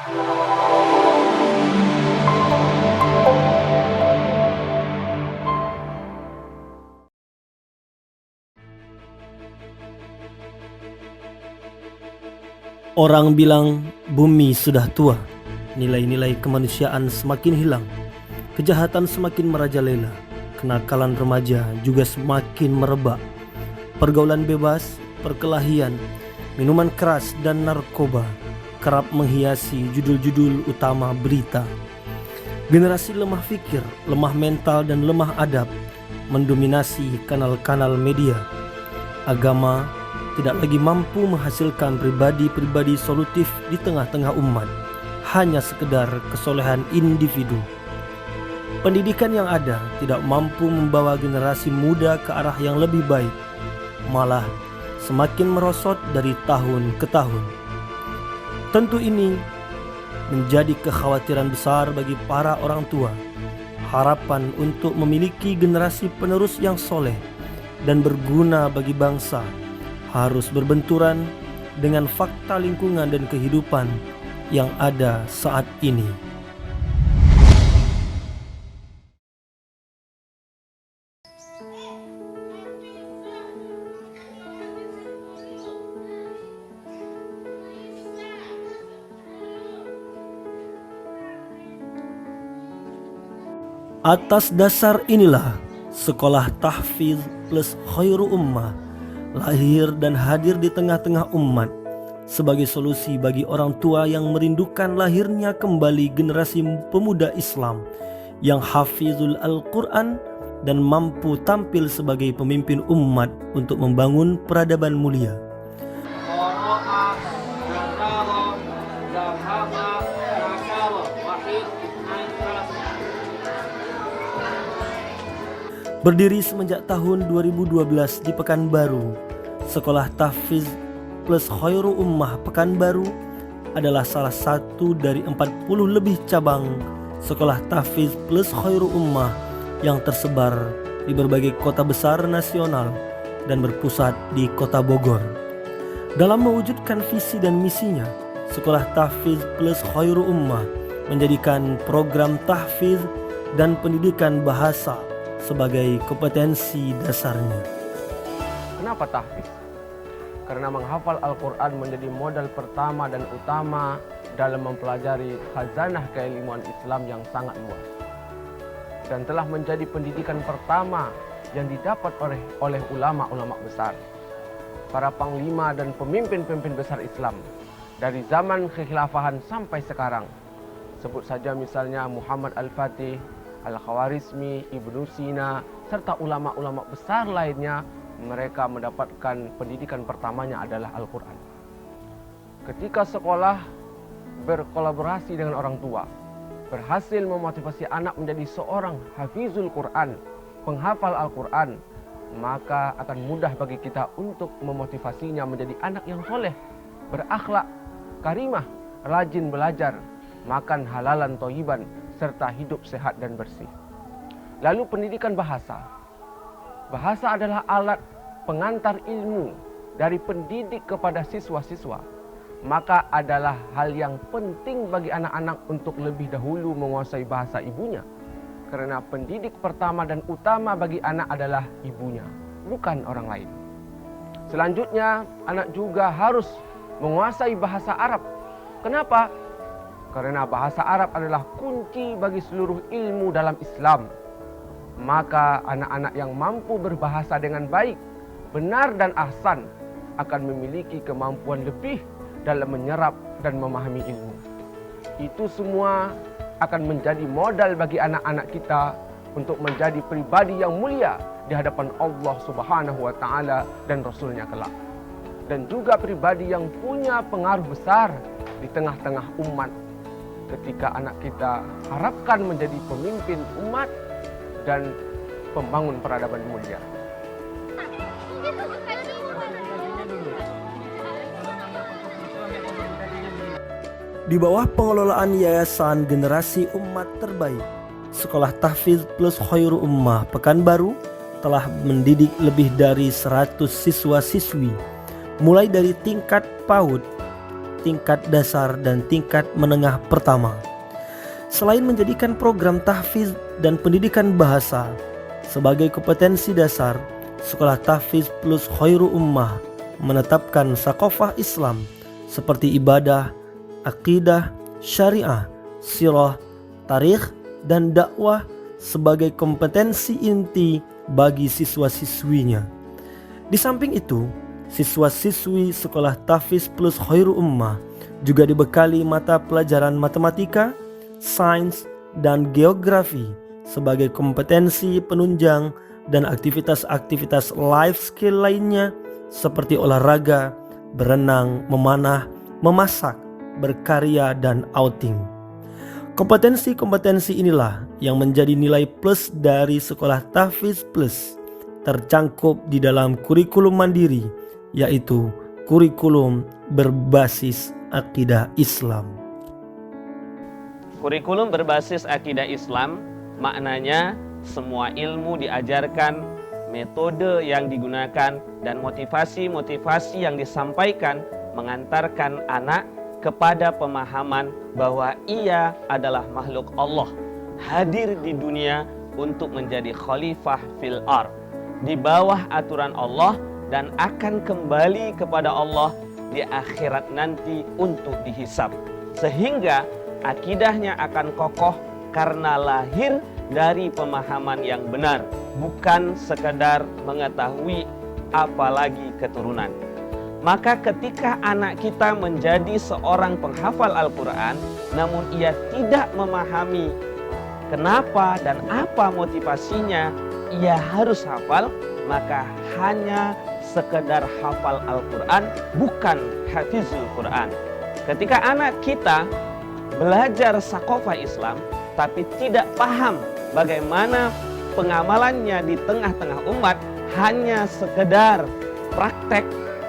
Orang bilang bumi sudah tua, nilai-nilai kemanusiaan semakin hilang, kejahatan semakin merajalela, kenakalan remaja juga semakin merebak. Pergaulan bebas, perkelahian, minuman keras dan narkoba kerap menghiasi judul-judul utama berita. Generasi lemah fikir, lemah mental dan lemah adab mendominasi kanal-kanal media. Agama tidak lagi mampu menghasilkan pribadi-pribadi solutif di tengah-tengah umat, hanya sekedar kesolehan individu. Pendidikan yang ada tidak mampu membawa generasi muda ke arah yang lebih baik, malah semakin merosot dari tahun ke tahun. Tentu ini menjadi kekhawatiran besar bagi para orang tua. Harapan untuk memiliki generasi penerus yang soleh dan berguna bagi bangsa harus berbenturan dengan fakta lingkungan dan kehidupan yang ada saat ini. Atas dasar inilah Sekolah Tahfiz plus Khairul Ummah lahir dan hadir di tengah-tengah umat sebagai solusi bagi orang tua yang merindukan lahirnya kembali generasi pemuda Islam yang hafizul Al-Quran dan mampu tampil sebagai pemimpin umat untuk membangun peradaban mulia. Berdiri semenjak tahun 2012 di Pekanbaru, Sekolah Tahfiz plus Khairul Ummah Pekanbaru adalah salah satu dari 40 lebih cabang Sekolah Tahfiz plus Khairul Ummah yang tersebar di berbagai kota besar nasional dan berpusat di Kota Bogor. Dalam mewujudkan visi dan misinya, Sekolah Tahfiz plus Khairul Ummah menjadikan program tahfiz dan pendidikan bahasa sebagai kompetensi dasarnya. Kenapa tahfiz? Karena menghafal Al-Quran menjadi modal pertama dan utama dalam mempelajari khazanah keilmuan Islam yang sangat luas, dan telah menjadi pendidikan pertama yang didapat oleh ulama-ulama besar, para panglima dan pemimpin-pemimpin besar Islam dari zaman kekhilafahan sampai sekarang. Sebut saja misalnya Muhammad Al-Fatih, Al-Khawarizmi, Ibnu Sina, serta ulama-ulama besar lainnya. Mereka mendapatkan pendidikan pertamanya adalah Al-Quran. Ketika sekolah berkolaborasi dengan orang tua, berhasil memotivasi anak menjadi seorang hafizul Quran, penghafal Al-Quran, maka akan mudah bagi kita untuk memotivasinya menjadi anak yang soleh, berakhlak, karimah, rajin belajar, makan halalan thayyiban, serta hidup sehat dan bersih. Lalu pendidikan bahasa. Bahasa adalah alat pengantar ilmu dari pendidik kepada siswa-siswa. Maka adalah hal yang penting bagi anak-anak untuk lebih dahulu menguasai bahasa ibunya. Karena pendidik pertama dan utama bagi anak adalah ibunya, bukan orang lain. Selanjutnya, anak juga harus menguasai bahasa Arab. Kenapa? Karena bahasa Arab adalah kunci bagi seluruh ilmu dalam Islam. Maka anak-anak yang mampu berbahasa dengan baik, benar dan ahsan akan memiliki kemampuan lebih dalam menyerap dan memahami ilmu. Itu semua akan menjadi modal bagi anak-anak kita untuk menjadi pribadi yang mulia di hadapan Allah Subhanahu wa Ta'ala dan Rasulnya kelak. Dan juga pribadi yang punya pengaruh besar di tengah-tengah umat. Ketika anak kita harapkan menjadi pemimpin umat dan pembangun peradaban mulia. Di bawah pengelolaan Yayasan Generasi Umat Terbaik, Sekolah Tahfiz plus Khairul Ummah Pekanbaru telah mendidik lebih dari 100 siswa-siswi, mulai dari tingkat PAUD, tingkat dasar dan tingkat menengah pertama. Selain menjadikan program tahfiz dan pendidikan bahasa sebagai kompetensi dasar, Sekolah Tahfiz Plus Khairul Ummah menetapkan sakofah Islam seperti ibadah, akidah, syariah, sirah, tarikh, dan dakwah sebagai kompetensi inti bagi siswa-siswinya. Di samping itu, siswa-siswi Sekolah Tahfiz Plus Khairul Ummah juga dibekali mata pelajaran matematika, sains, dan geografi sebagai kompetensi penunjang dan aktivitas-aktivitas life skill lainnya seperti olahraga, berenang, memanah, memasak, berkarya, dan outing. Kompetensi-kompetensi inilah yang menjadi nilai plus dari Sekolah Tahfiz Plus, tercangkup di dalam kurikulum mandiri, yaitu kurikulum berbasis akidah Islam. Kurikulum berbasis akidah Islam maknanya semua ilmu diajarkan, metode yang digunakan, dan motivasi-motivasi yang disampaikan mengantarkan anak kepada pemahaman bahwa ia adalah makhluk Allah, hadir di dunia untuk menjadi khalifah fil ard, di bawah aturan Allah, dan akan kembali kepada Allah di akhirat nanti untuk dihisab. Sehingga akidahnya akan kokoh karena lahir dari pemahaman yang benar, bukan sekadar mengetahui apalagi keturunan. Maka ketika anak kita menjadi seorang penghafal Al-Quran, namun ia tidak memahami kenapa dan apa motivasinya ia harus hafal, maka hanya sekedar hafal Al-Quran, bukan hafizul Quran. Ketika anak kita belajar sakofah Islam tapi tidak paham bagaimana pengamalannya di tengah-tengah umat, hanya sekedar praktek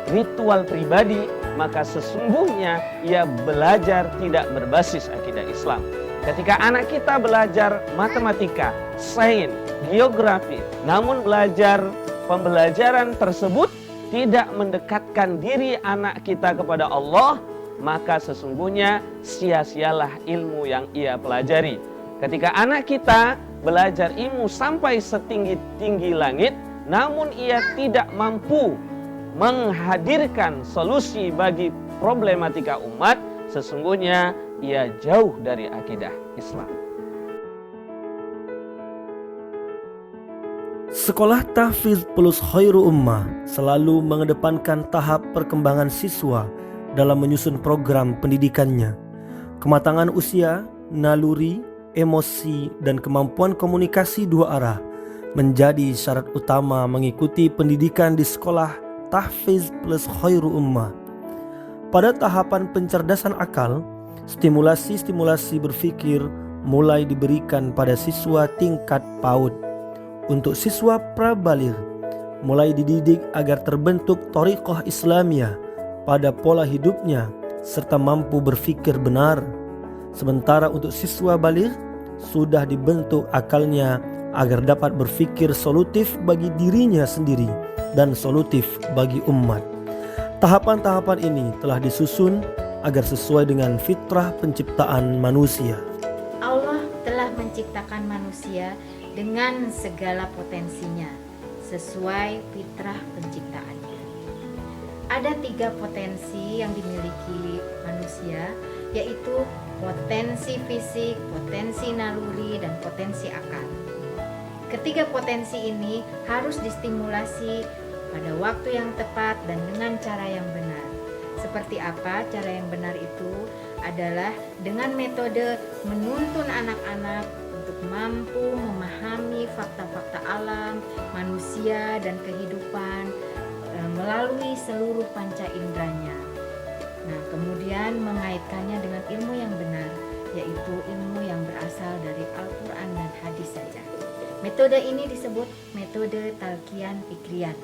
ritual pribadi, maka sesungguhnya ia belajar tidak berbasis akidah Islam. Ketika anak kita belajar matematika, sains, geografi, namun pembelajaran tersebut tidak mendekatkan diri anak kita kepada Allah, maka sesungguhnya sia-sialah ilmu yang ia pelajari. Ketika anak kita belajar ilmu sampai setinggi-tinggi langit, namun ia tidak mampu menghadirkan solusi bagi problematika umat, sesungguhnya ia jauh dari akidah Islam. Sekolah Tahfiz Plus Khairul Ummah selalu mengedepankan tahap perkembangan siswa dalam menyusun program pendidikannya. Kematangan usia, naluri, emosi, dan kemampuan komunikasi dua arah menjadi syarat utama mengikuti pendidikan di Sekolah Tahfiz Plus Khairul Ummah. Pada tahapan pencerdasan akal, stimulasi-stimulasi berpikir mulai diberikan pada siswa tingkat PAUD. Untuk siswa prabaligh, mulai dididik agar terbentuk thariqah Islamiyah pada pola hidupnya serta mampu berpikir benar. Sementara untuk siswa baligh, sudah dibentuk akalnya agar dapat berpikir solutif bagi dirinya sendiri dan solutif bagi umat. Tahapan-tahapan ini telah disusun agar sesuai dengan fitrah penciptaan manusia. Allah telah menciptakan manusia dengan segala potensinya sesuai fitrah penciptaannya. Ada 3 potensi yang dimiliki manusia, yaitu potensi fisik, potensi naluri, dan potensi akal. Ketiga potensi ini harus distimulasi pada waktu yang tepat dan dengan cara yang benar. Seperti apa cara yang benar itu? Adalah dengan metode menuntun anak-anak untuk mampu memahami fakta-fakta alam, manusia, dan kehidupan melalui seluruh panca inderanya. Nah, kemudian mengaitkannya dengan ilmu yang benar, yaitu ilmu yang berasal dari Al-Quran dan hadis saja. Metode ini disebut metode talqiyan fikriyan,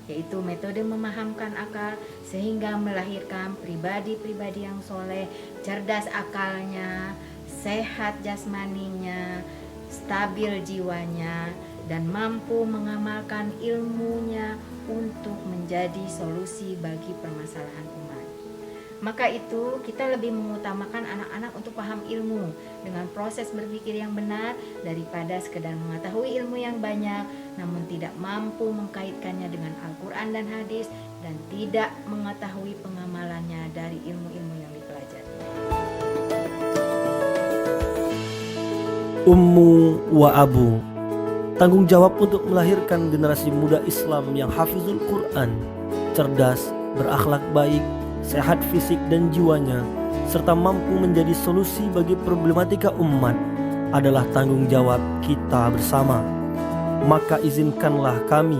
yaitu metode memahamkan akal sehingga melahirkan pribadi-pribadi yang soleh, cerdas akalnya, sehat jasmaninya, stabil jiwanya, dan mampu mengamalkan ilmunya untuk menjadi solusi bagi permasalahan umat. Maka itu kita lebih mengutamakan anak-anak untuk paham ilmu dengan proses berpikir yang benar daripada sekedar mengetahui ilmu yang banyak namun tidak mampu mengkaitkannya dengan Al-Quran dan hadis dan tidak mengetahui pengamalannya dari ilmu-ilmu yang dipelajari. Ummu wa abu, tanggung jawab untuk melahirkan generasi muda Islam yang hafizul Quran, cerdas, berakhlak baik, sehat fisik dan jiwanya, serta mampu menjadi solusi bagi problematika umat adalah tanggung jawab kita bersama. Maka izinkanlah kami,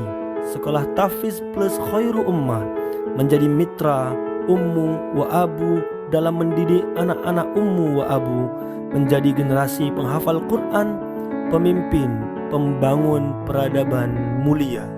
Sekolah Tahfiz Plus Khairu Ummah, menjadi mitra Ummu wa Abu dalam mendidik anak-anak Ummu wa Abu menjadi generasi penghafal Quran, pemimpin, pembangun peradaban mulia.